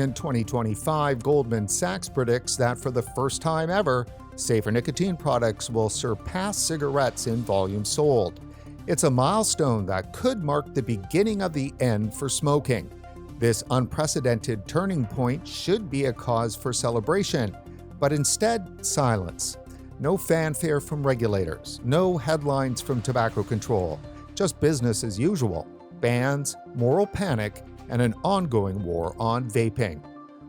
In 2025, Goldman Sachs predicts that for the first time ever, safer nicotine products will surpass cigarettes in volume sold. It's a milestone that could mark the beginning of the end for smoking. This unprecedented turning point should be a cause for celebration, but instead, silence. No fanfare from regulators, no headlines from tobacco control, just business as usual, bans, moral panic, and an ongoing war on vaping.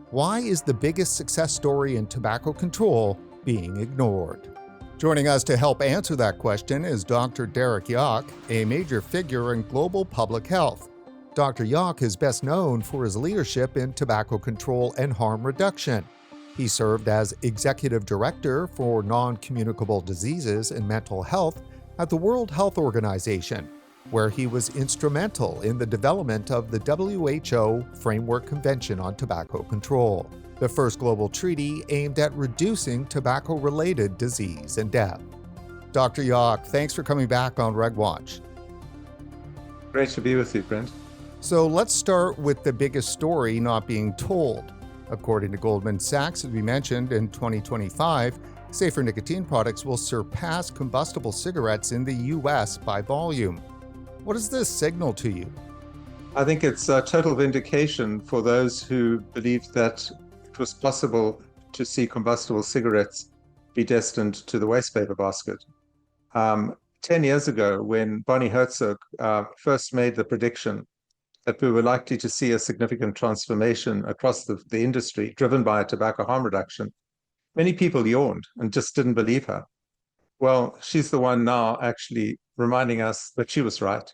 Why is the biggest success story in tobacco control being ignored? Joining us to help answer that question is Dr. Derek Yock, a major figure in global public health. Dr. Yock is best known for his leadership in tobacco control and harm reduction. He served as Executive Director for Non-Communicable Diseases and Mental Health at the World Health Organization, where he was instrumental in the development of the WHO Framework Convention on Tobacco Control, the first global treaty aimed at reducing tobacco-related disease and death. Dr. Yock, thanks for coming back on RegWatch. Great to be with you, Brent. So let's start with the biggest story not being told. According to Goldman Sachs, as we mentioned, in 2025, safer nicotine products will surpass combustible cigarettes in the U.S. by volume. What does this signal to you? I think it's a total vindication for those who believed that it was possible to see combustible cigarettes be destined to the waste paper basket. 10 years ago, when Bonnie Herzog first made the prediction that we were likely to see a significant transformation across the industry driven by tobacco harm reduction, many people yawned and just didn't believe her. Well, she's the one now actually reminding us that she was right.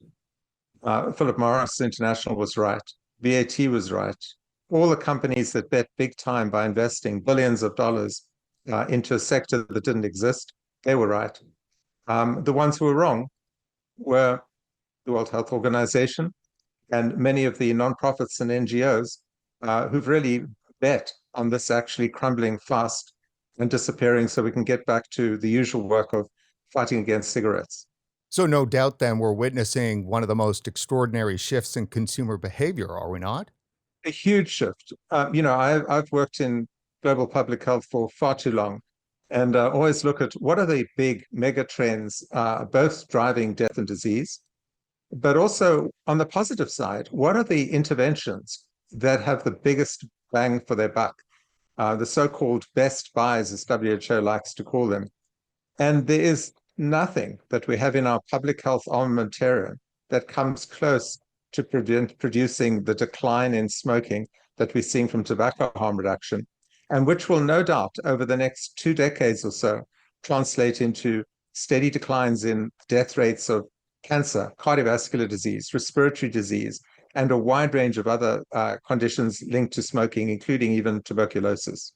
Philip Morris International was right. VAT was right. All the companies that bet big time by investing billions of dollars into a sector that didn't exist, they were right. The ones who were wrong were the World Health Organization and many of the nonprofits and NGOs who've really bet on this actually crumbling fast and disappearing so we can get back to the usual work of fighting against cigarettes. So no doubt then we're witnessing one of the most extraordinary shifts in consumer behavior, are we not? A huge shift. I've worked in global public health for far too long and always look at what are the big mega trends, both driving death and disease, but also on the positive side, what are the interventions that have the biggest bang for their buck? The so-called best buys, as WHO likes to call them. And there is nothing that we have in our public health armamentarium that comes close to producing the decline in smoking that we're seeing from tobacco harm reduction, and which will no doubt over the next 2 decades or so translate into steady declines in death rates of cancer, cardiovascular disease, respiratory disease, and a wide range of other conditions linked to smoking, including even tuberculosis.